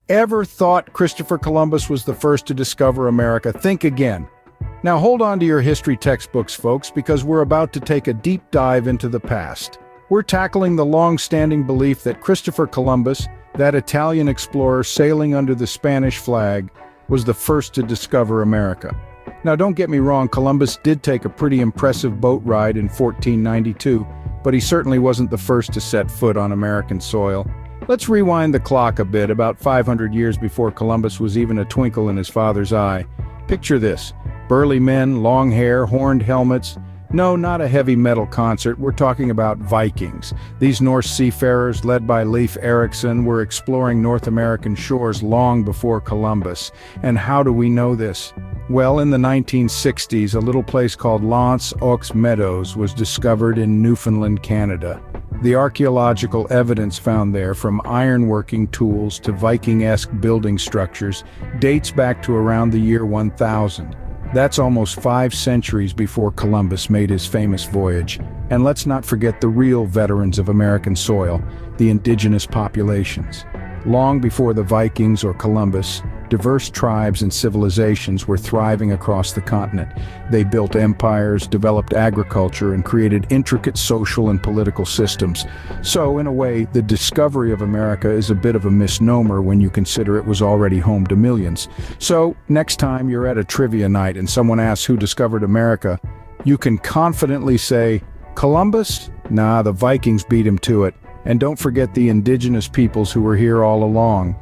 Ever thought Christopher Columbus was the first to discover America? Think again. Now hold on to your history textbooks, folks, because we're about to take a deep dive into the past. We're tackling the long-standing belief that Christopher Columbus, that Italian explorer sailing under the Spanish flag, was the first to discover America. Now don't get me wrong, Columbus did take a pretty impressive boat ride in 1492, but he certainly wasn't the first to set foot on American soil. Let's rewind the clock a bit, about 500 years before Columbus was even a twinkle in his father's eye. Picture this: burly men, long hair, horned helmets. No, not a heavy metal concert, we're talking about Vikings. These Norse seafarers, led by Leif Erikson, were exploring North American shores long before Columbus. And how do we know this? Well, in the 1960s, a little place called L'Anse aux Meadows was discovered in Newfoundland, Canada. The archaeological evidence found there, from ironworking tools to Viking-esque building structures, dates back to around the year 1000. That's almost 5 centuries before Columbus made his famous voyage. And let's not forget the real veterans of American soil, the indigenous populations. Long before the Vikings or Columbus, diverse tribes and civilizations were thriving across the continent. They built empires, developed agriculture, and created intricate social and political systems. So, in a way, the discovery of America is a bit of a misnomer when you consider it was already home to millions. So, next time you're at a trivia night and someone asks who discovered America, you can confidently say, Columbus? Nah, the Vikings beat him to it. And don't forget the indigenous peoples who were here all along.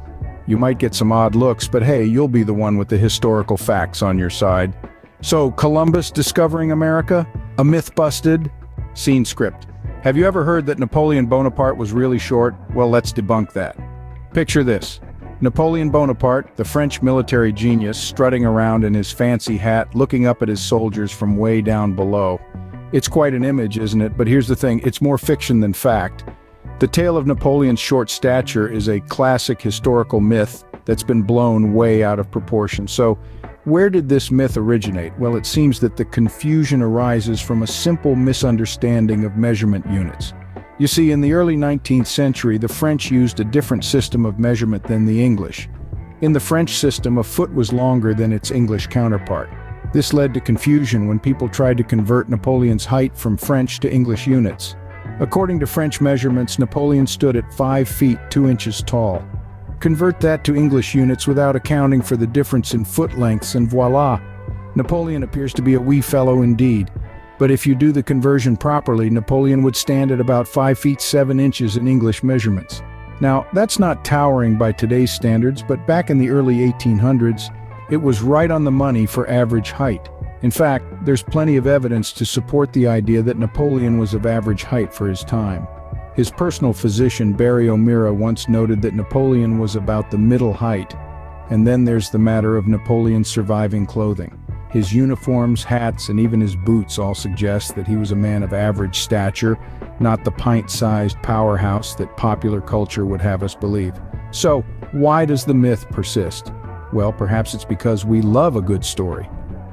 You might get some odd looks, but hey, you'll be the one with the historical facts on your side. So, Columbus discovering America? A myth busted? Scene script. Have you ever heard that Napoleon Bonaparte was really short? Well, let's debunk that. Picture this: Napoleon Bonaparte, the French military genius, strutting around in his fancy hat, looking up at his soldiers from way down below. It's quite an image, isn't it? But here's the thing, it's more fiction than fact. The tale of Napoleon's short stature is a classic historical myth that's been blown way out of proportion. So, where did this myth originate? Well, it seems that the confusion arises from a simple misunderstanding of measurement units. You see, in the early 19th century, the French used a different system of measurement than the English. In the French system, a foot was longer than its English counterpart. This led to confusion when people tried to convert Napoleon's height from French to English units. According to French measurements, Napoleon stood at 5 feet 2 inches tall. Convert that to English units without accounting for the difference in foot lengths and voila! Napoleon appears to be a wee fellow indeed. But if you do the conversion properly, Napoleon would stand at about 5 feet 7 inches in English measurements. Now, that's not towering by today's standards, but back in the early 1800s, it was right on the money for average height. In fact, there's plenty of evidence to support the idea that Napoleon was of average height for his time. His personal physician, Barry O'Meara, once noted that Napoleon was about the middle height. And then there's the matter of Napoleon's surviving clothing. His uniforms, hats, and even his boots all suggest that he was a man of average stature, not the pint-sized powerhouse that popular culture would have us believe. So, why does the myth persist? Well, perhaps it's because we love a good story.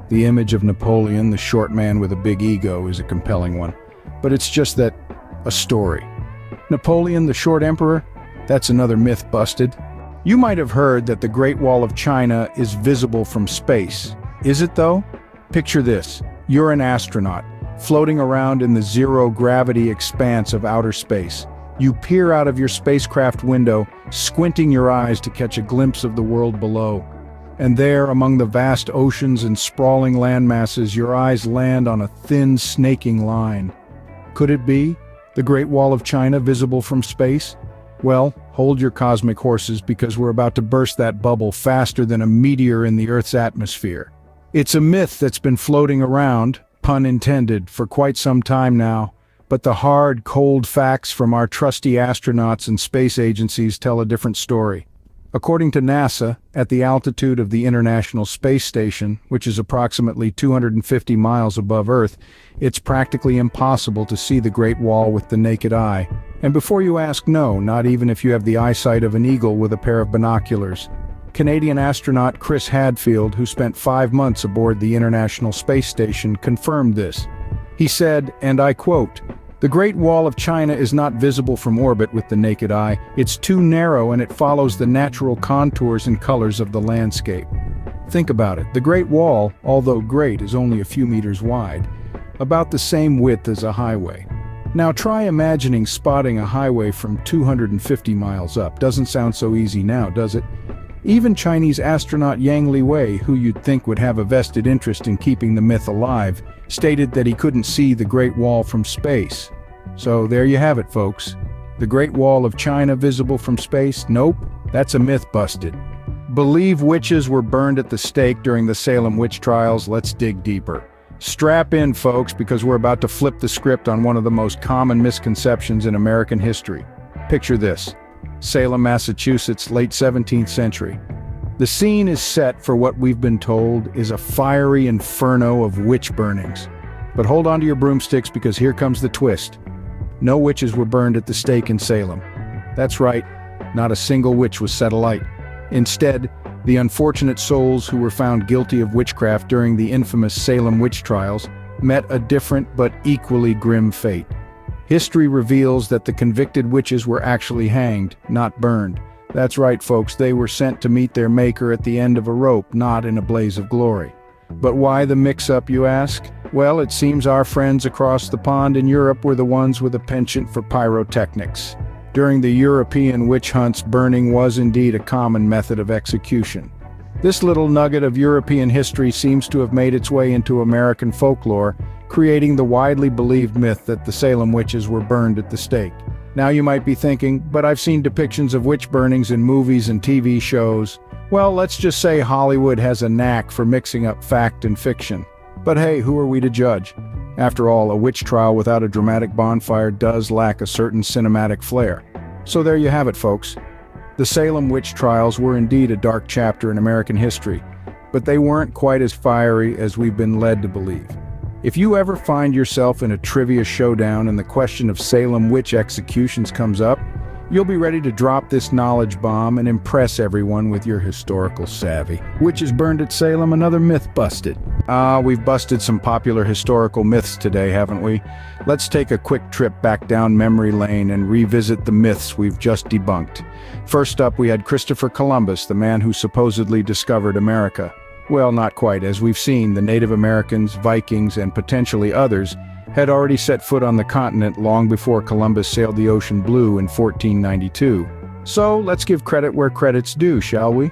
The image of Napoleon, the short man with a big ego, is a compelling one. But it's just that, a story. Napoleon, the short emperor? That's another myth busted. You might have heard that the Great Wall of China is visible from space. Is it though? Picture this. You're an astronaut, floating around in the zero-gravity expanse of outer space. You peer out of your spacecraft window, squinting your eyes to catch a glimpse of the world below. And there, among the vast oceans and sprawling landmasses, your eyes land on a thin, snaking line. Could it be the Great Wall of China visible from space? Well, hold your cosmic horses, because we're about to burst that bubble faster than a meteor in the Earth's atmosphere. It's a myth that's been floating around, pun intended, for quite some time now, but the hard, cold facts from our trusty astronauts and space agencies tell a different story. According to NASA, at the altitude of the International Space Station, which is approximately 250 miles above Earth, it's practically impossible to see the Great Wall with the naked eye. And before you ask, no, not even if you have the eyesight of an eagle with a pair of binoculars. Canadian astronaut Chris Hadfield, who spent 5 months aboard the International Space Station, confirmed this. He said, and I quote, The Great Wall of China is not visible from orbit with the naked eye. It's too narrow and it follows the natural contours and colors of the landscape. Think about it. The Great Wall, although great, is only a few meters wide, about the same width as a highway. Now try imagining spotting a highway from 250 miles up. Doesn't sound so easy now, does it? Even Chinese astronaut Yang Liwei, who you'd think would have a vested interest in keeping the myth alive, stated that he couldn't see the Great Wall from space. So there you have it, folks. The Great Wall of China visible from space? Nope, that's a myth busted. Believe witches were burned at the stake during the Salem witch trials? Let's dig deeper. Strap in, folks, because we're about to flip the script on one of the most common misconceptions in American history. Picture this. Salem, Massachusetts, late 17th century. The scene is set for what we've been told is a fiery inferno of witch burnings. But hold on to your broomsticks because here comes the twist. No witches were burned at the stake in Salem. That's right, not a single witch was set alight. Instead, the unfortunate souls who were found guilty of witchcraft during the infamous Salem witch trials met a different but equally grim fate. History reveals that the convicted witches were actually hanged, not burned. That's right, folks, they were sent to meet their maker at the end of a rope, not in a blaze of glory. But why the mix-up, you ask? Well, it seems our friends across the pond in Europe were the ones with a penchant for pyrotechnics. During the European witch hunts, burning was indeed a common method of execution. This little nugget of European history seems to have made its way into American folklore, creating the widely believed myth that the Salem witches were burned at the stake. Now you might be thinking, but I've seen depictions of witch burnings in movies and TV shows. Well, let's just say Hollywood has a knack for mixing up fact and fiction. But hey, who are we to judge? After all, a witch trial without a dramatic bonfire does lack a certain cinematic flair. So there you have it, folks. The Salem witch trials were indeed a dark chapter in American history, but they weren't quite as fiery as we've been led to believe. If you ever find yourself in a trivia showdown and the question of Salem witch executions comes up, you'll be ready to drop this knowledge bomb and impress everyone with your historical savvy. Witches burned at Salem, another myth busted. We've busted some popular historical myths today, haven't we? Let's take a quick trip back down memory lane and revisit the myths we've just debunked. First up, we had Christopher Columbus, the man who supposedly discovered America. Well, not quite. As we've seen, the Native Americans, Vikings, and potentially others had already set foot on the continent long before Columbus sailed the ocean blue in 1492. So let's give credit where credit's due, shall we?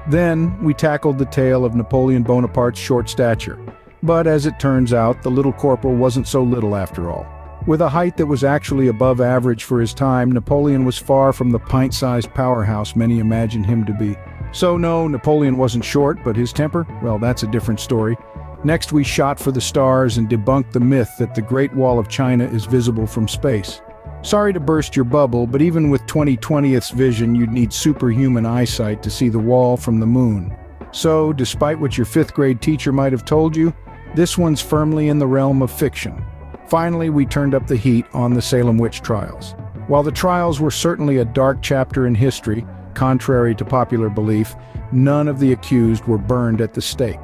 Then we tackled the tale of Napoleon Bonaparte's short stature. But as it turns out, the little corporal wasn't so little after all. With a height that was actually above average for his time, Napoleon was far from the pint-sized powerhouse many imagined him to be. So no, Napoleon wasn't short, but his temper? Well, that's a different story. Next, we shot for the stars and debunked the myth that the Great Wall of China is visible from space. Sorry to burst your bubble, but even with 2020th's vision, you'd need superhuman eyesight to see the wall from the moon. So, despite what your 5th grade teacher might have told you, this one's firmly in the realm of fiction. Finally, we turned up the heat on the Salem witch trials. While the trials were certainly a dark chapter in history, contrary to popular belief, none of the accused were burned at the stake.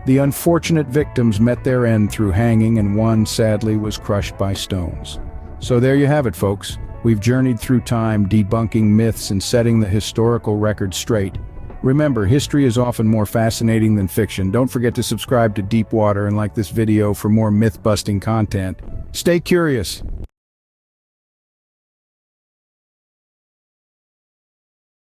The unfortunate victims met their end through hanging, and one, sadly, was crushed by stones. So there you have it, folks. We've journeyed through time, debunking myths and setting the historical record straight. Remember, history is often more fascinating than fiction. Don't forget to subscribe to Deep Water and like this video for more myth-busting content. Stay curious.